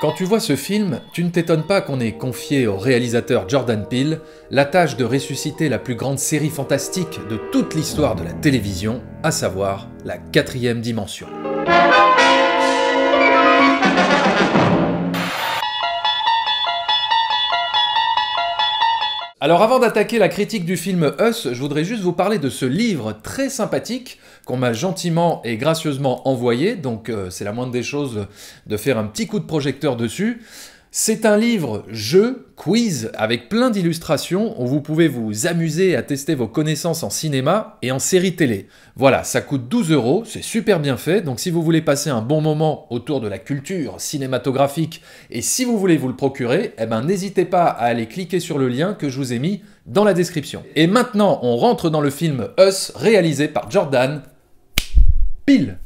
Quand tu vois ce film, tu ne t'étonnes pas qu'on ait confié au réalisateur Jordan Peele la tâche de ressusciter la plus grande série fantastique de toute l'histoire de la télévision, à savoir la 4e dimension. Alors avant d'attaquer la critique du film Us, je voudrais juste vous parler de ce livre très sympathique qu'on m'a gentiment et gracieusement envoyé, donc c'est la moindre des choses de faire un petit coup de projecteur dessus. C'est un livre jeu, quiz, avec plein d'illustrations où vous pouvez vous amuser à tester vos connaissances en cinéma et en série télé. Voilà, ça coûte 12 €, c'est super bien fait, donc si vous voulez passer un bon moment autour de la culture cinématographique et si vous voulez vous le procurer, eh ben n'hésitez pas à aller cliquer sur le lien que je vous ai mis dans la description. Et maintenant, on rentre dans le film Us, réalisé par Jordan Peele.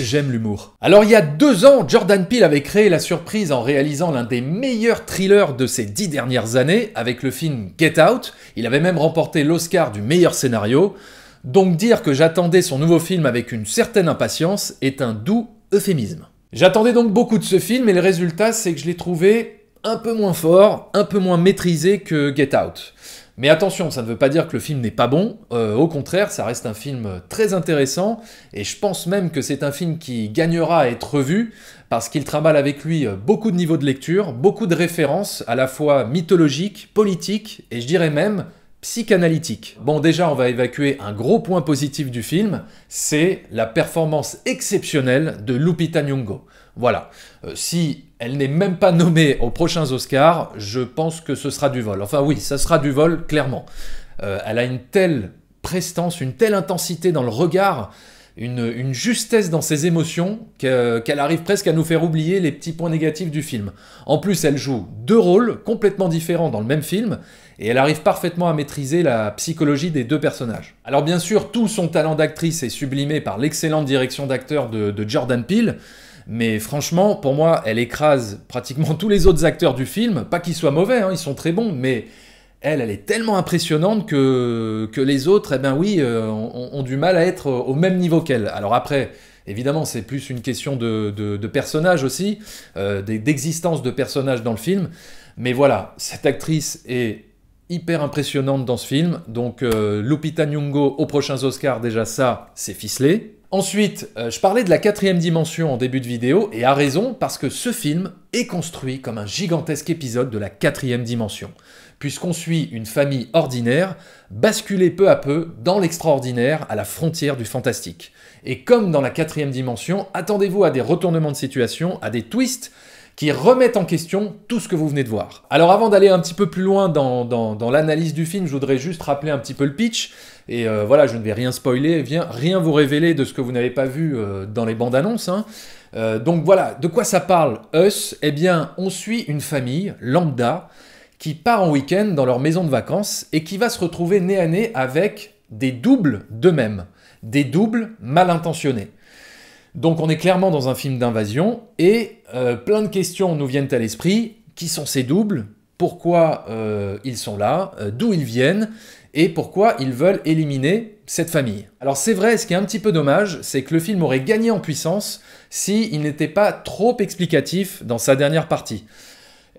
J'aime l'humour. Alors il y a 2 ans, Jordan Peele avait créé la surprise en réalisant l'un des meilleurs thrillers de ces 10 dernières années avec le film Get Out. Il avait même remporté l'Oscar du meilleur scénario. Donc dire que j'attendais son nouveau film avec une certaine impatience est un doux euphémisme. J'attendais donc beaucoup de ce film et le résultat c'est que je l'ai trouvé un peu moins fort, un peu moins maîtrisé que Get Out. Mais attention, ça ne veut pas dire que le film n'est pas bon, au contraire, ça reste un film très intéressant, et je pense même que c'est un film qui gagnera à être revu, parce qu'il travaille avec lui beaucoup de niveaux de lecture, beaucoup de références, à la fois mythologiques, politiques, et je dirais même psychanalytiques. Bon, déjà, on va évacuer un gros point positif du film, c'est la performance exceptionnelle de Lupita Nyong'o. Voilà, si elle n'est même pas nommée aux prochains Oscars, je pense que ce sera du vol. Enfin oui, ça sera du vol, clairement. Elle a une telle prestance, une telle intensité dans le regard, une justesse dans ses émotions qu'elle arrive presque à nous faire oublier les petits points négatifs du film. En plus, elle joue 2 rôles complètement différents dans le même film, et elle arrive parfaitement à maîtriser la psychologie des 2 personnages. Alors bien sûr, tout son talent d'actrice est sublimé par l'excellente direction d'acteur de Jordan Peele, mais franchement, pour moi, elle écrase pratiquement tous les autres acteurs du film. Pas qu'ils soient mauvais, hein, ils sont très bons, mais elle est tellement impressionnante que les autres, eh ben oui, ont du mal à être au même niveau qu'elle. Alors après, évidemment, c'est plus une question de personnage aussi, d'existence de personnages dans le film. Mais voilà, cette actrice est hyper impressionnante dans ce film. Donc Lupita Nyong'o aux prochains Oscars, déjà ça, c'est ficelé. Ensuite, je parlais de la 4e dimension en début de vidéo, et à raison, parce que ce film est construit comme un gigantesque épisode de la 4e dimension, puisqu'on suit une famille ordinaire basculer peu à peu dans l'extraordinaire à la frontière du fantastique. Et comme dans la 4e dimension, attendez-vous à des retournements de situation, à des twists qui remettent en question tout ce que vous venez de voir. Alors avant d'aller un petit peu plus loin dans l'analyse du film, je voudrais juste rappeler un petit peu le pitch. Et voilà, je ne vais rien spoiler, rien vous révéler de ce que vous n'avez pas vu dans les bandes annonces. Hein. Donc voilà, de quoi ça parle Us? Eh bien, on suit une famille lambda qui part en week-end dans leur maison de vacances et qui va se retrouver nez à nez avec des doubles d'eux-mêmes, des doubles mal intentionnés. Donc on est clairement dans un film d'invasion et plein de questions nous viennent à l'esprit. Qui sont ces doubles? Pourquoi ils sont là? D'où ils viennent? Et pourquoi ils veulent éliminer cette famille? Alors c'est vrai, ce qui est un petit peu dommage, c'est que le film aurait gagné en puissance s'il n'était pas trop explicatif dans sa dernière partie.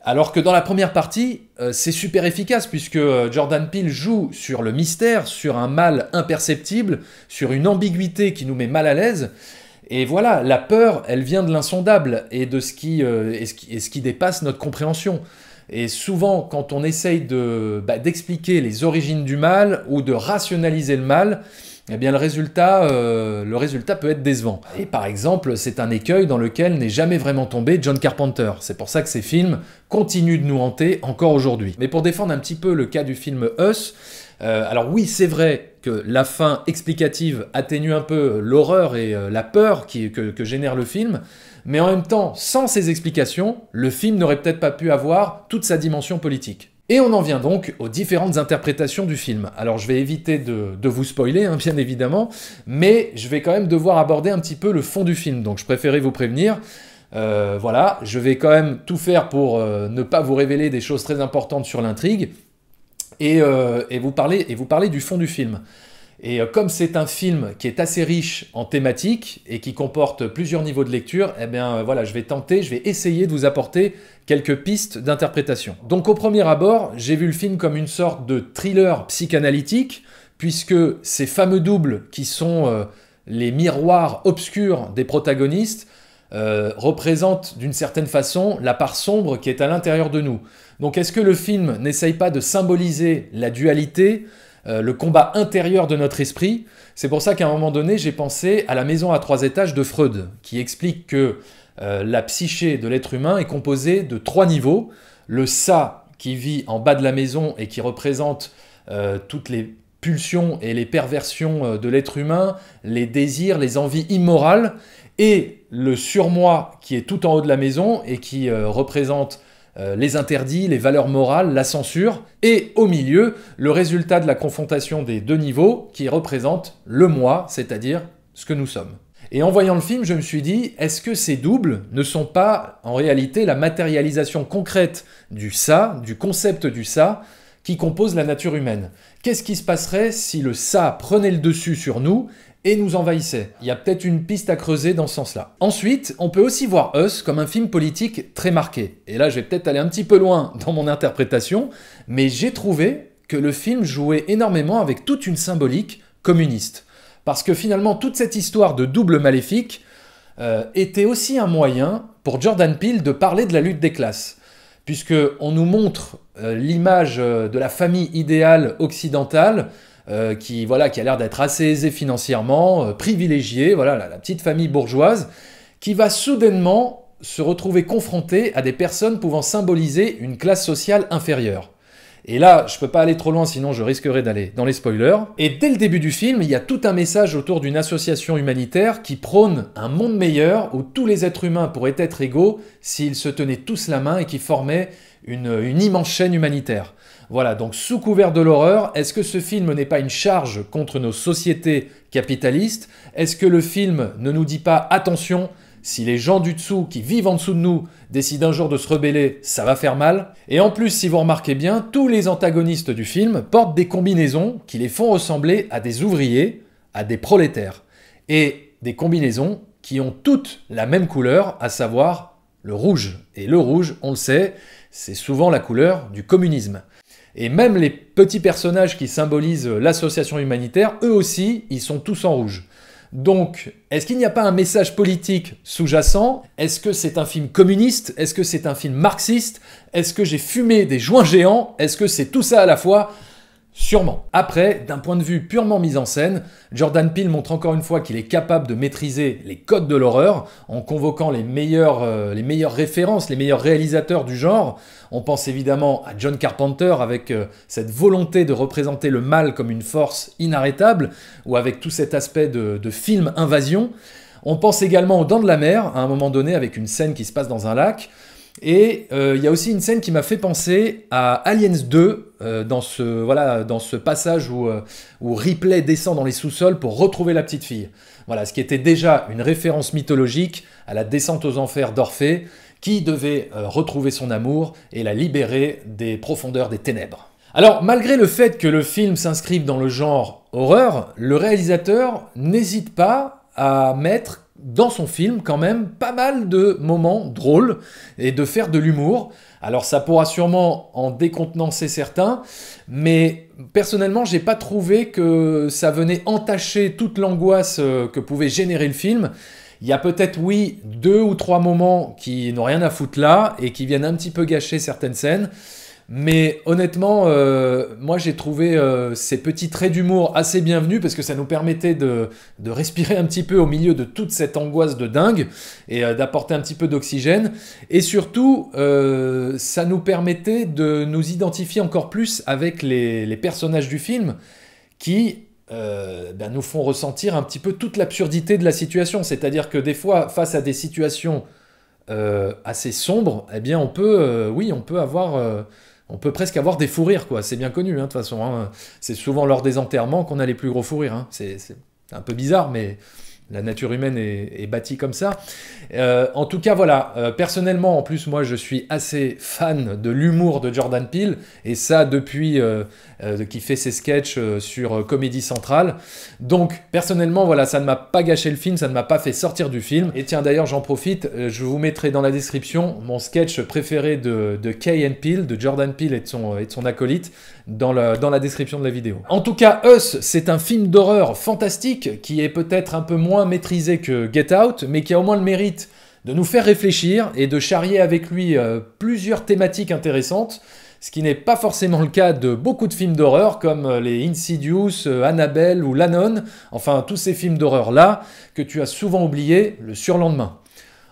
Alors que dans la première partie, c'est super efficace puisque Jordan Peele joue sur le mystère, sur un mal imperceptible, sur une ambiguïté qui nous met mal à l'aise. Et voilà, la peur, elle vient de l'insondable et de ce qui dépasse notre compréhension. Et souvent, quand on essaye d'expliquer les origines du mal ou de rationaliser le mal, eh bien le résultat peut être décevant. Et par exemple, c'est un écueil dans lequel n'est jamais vraiment tombé John Carpenter. C'est pour ça que ces films continuent de nous hanter encore aujourd'hui. Mais pour défendre un petit peu le cas du film Us, alors oui, c'est vrai que la fin explicative atténue un peu l'horreur et la peur que génère le film, mais en même temps, sans ces explications, le film n'aurait peut-être pas pu avoir toute sa dimension politique. Et on en vient donc aux différentes interprétations du film. Alors je vais éviter de vous spoiler, hein, bien évidemment, mais je vais quand même devoir aborder un petit peu le fond du film, donc je préférais vous prévenir. Voilà, je vais quand même tout faire pour ne pas vous révéler des choses très importantes sur l'intrigue, et vous parler du fond du film. Et comme c'est un film qui est assez riche en thématiques et qui comporte plusieurs niveaux de lecture, eh bien voilà, je vais essayer de vous apporter quelques pistes d'interprétation. Donc au premier abord, j'ai vu le film comme une sorte de thriller psychanalytique, puisque ces fameux doubles qui sont les miroirs obscurs des protagonistes représentent d'une certaine façon la part sombre qui est à l'intérieur de nous. Donc est-ce que le film n'essaye pas de symboliser la dualité, le combat intérieur de notre esprit? C'est pour ça qu'à un moment donné, j'ai pensé à La maison à 3 étages de Freud, qui explique que la psyché de l'être humain est composée de 3 niveaux. Le ça qui vit en bas de la maison et qui représente toutes les pulsions et les perversions de l'être humain, les désirs, les envies immorales, et le surmoi qui est tout en haut de la maison et qui représente les interdits, les valeurs morales, la censure, et au milieu, le résultat de la confrontation des 2 niveaux qui représente le moi, c'est-à-dire ce que nous sommes. Et en voyant le film, je me suis dit, est-ce que ces doubles ne sont pas en réalité la matérialisation concrète du ça, du concept du ça, qui compose la nature humaine? Qu'est-ce qui se passerait si le ça prenait le dessus sur nous et nous envahissait? Il y a peut-être une piste à creuser dans ce sens-là. Ensuite, on peut aussi voir Us comme un film politique très marqué. Et là, je vais peut-être aller un petit peu loin dans mon interprétation, mais j'ai trouvé que le film jouait énormément avec toute une symbolique communiste. Parce que finalement, toute cette histoire de double maléfique était aussi un moyen pour Jordan Peele de parler de la lutte des classes. Puisqu'on nous montre l'image de la famille idéale occidentale qui a l'air d'être assez aisée financièrement, privilégiée, voilà, la petite famille bourgeoise, qui va soudainement se retrouver confrontée à des personnes pouvant symboliser une classe sociale inférieure. Et là, je peux pas aller trop loin, sinon je risquerais d'aller dans les spoilers. Et dès le début du film, il y a tout un message autour d'une association humanitaire qui prône un monde meilleur où tous les êtres humains pourraient être égaux s'ils se tenaient tous la main et qui formaient une immense chaîne humanitaire. Voilà, donc sous couvert de l'horreur, est-ce que ce film n'est pas une charge contre nos sociétés capitalistes? Est-ce que le film ne nous dit pas « Attention, si les gens du dessous, qui vivent en dessous de nous, décident un jour de se rebeller, ça va faire mal ». Et en plus, si vous remarquez bien, tous les antagonistes du film portent des combinaisons qui les font ressembler à des ouvriers, à des prolétaires. Et des combinaisons qui ont toutes la même couleur, à savoir le rouge. Et le rouge, on le sait, c'est souvent la couleur du communisme. Et même les petits personnages qui symbolisent l'association humanitaire, eux aussi, ils sont tous en rouge. Donc, est-ce qu'il n'y a pas un message politique sous-jacent? Est-ce que c'est un film communiste? Est-ce que c'est un film marxiste? Est-ce que j'ai fumé des joints géants? Est-ce que c'est tout ça à la fois? Sûrement. Après, d'un point de vue purement mise en scène, Jordan Peele montre encore une fois qu'il est capable de maîtriser les codes de l'horreur en convoquant les meilleures références, les meilleurs réalisateurs du genre. On pense évidemment à John Carpenter avec cette volonté de représenter le mal comme une force inarrêtable ou avec tout cet aspect de film invasion. On pense également aux Dents de la Mer à un moment donné avec une scène qui se passe dans un lac. Et il y a aussi une scène qui m'a fait penser à Aliens 2, dans ce passage où Ripley descend dans les sous-sols pour retrouver la petite fille. Voilà, ce qui était déjà une référence mythologique à la descente aux enfers d'Orphée, qui devait retrouver son amour et la libérer des profondeurs des ténèbres. Alors, malgré le fait que le film s'inscrive dans le genre horreur, le réalisateur n'hésite pas à mettre dans son film quand même pas mal de moments drôles et de faire de l'humour. Alors ça pourra sûrement en décontenancer certains, mais personnellement j'ai pas trouvé que ça venait entacher toute l'angoisse que pouvait générer le film. Il y a peut-être, oui, 2 ou 3 moments qui n'ont rien à foutre là et qui viennent un petit peu gâcher certaines scènes. Mais honnêtement, moi j'ai trouvé ces petits traits d'humour assez bienvenus parce que ça nous permettait de respirer un petit peu au milieu de toute cette angoisse de dingue et d'apporter un petit peu d'oxygène. Et surtout, ça nous permettait de nous identifier encore plus avec les personnages du film qui nous font ressentir un petit peu toute l'absurdité de la situation. C'est-à-dire que des fois, face à des situations assez sombres, eh bien on peut presque avoir des fous rires, quoi. C'est bien connu, de toute façon. Hein. C'est souvent lors des enterrements qu'on a les plus gros fous rires. Hein. C'est un peu bizarre, mais la nature humaine est bâtie comme ça. En tout cas, voilà, personnellement, en plus, moi, je suis assez fan de l'humour de Jordan Peele, et ça depuis qu'il fait ses sketchs sur Comédie Centrale. Donc, personnellement, voilà, ça ne m'a pas gâché le film, ça ne m'a pas fait sortir du film. Et tiens, d'ailleurs, j'en profite, je vous mettrai dans la description mon sketch préféré de Key & Peele, de Jordan Peele et de son acolyte, dans la description de la vidéo. En tout cas, Us, c'est un film d'horreur fantastique qui est peut-être un peu moins maîtrisé que Get Out, mais qui a au moins le mérite de nous faire réfléchir et de charrier avec lui plusieurs thématiques intéressantes, ce qui n'est pas forcément le cas de beaucoup de films d'horreur comme les Insidious, Annabelle ou L'Anon, enfin tous ces films d'horreur-là que tu as souvent oubliés le surlendemain.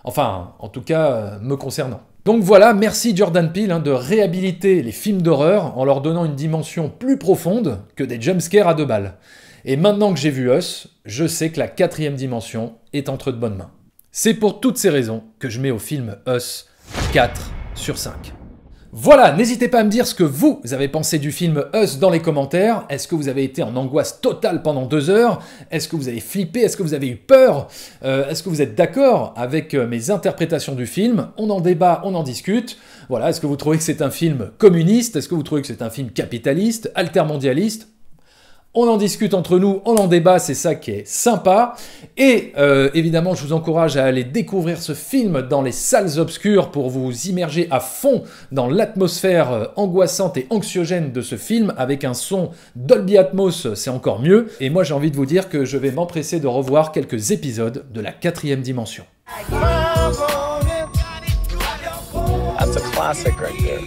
Enfin, en tout cas, me concernant. Donc voilà, merci Jordan Peele de réhabiliter les films d'horreur en leur donnant une dimension plus profonde que des jumpscares à 2 balles. Et maintenant que j'ai vu Us, je sais que la 4e dimension est entre de bonnes mains. C'est pour toutes ces raisons que je mets au film Us 4 sur 5. Voilà, n'hésitez pas à me dire ce que vous avez pensé du film Us dans les commentaires. Est-ce que vous avez été en angoisse totale pendant 2 heures? Est-ce que vous avez flippé? Est-ce que vous avez eu peur? Est-ce que vous êtes d'accord avec mes interprétations du film? On en débat, on en discute. Voilà, est-ce que vous trouvez que c'est un film communiste? Est-ce que vous trouvez que c'est un film capitaliste, altermondialiste? On en discute entre nous, on en débat, c'est ça qui est sympa. Et évidemment, je vous encourage à aller découvrir ce film dans les salles obscures pour vous immerger à fond dans l'atmosphère angoissante et anxiogène de ce film avec un son Dolby Atmos, c'est encore mieux. Et moi, j'ai envie de vous dire que je vais m'empresser de revoir quelques épisodes de la 4e dimension. That's a classic right there.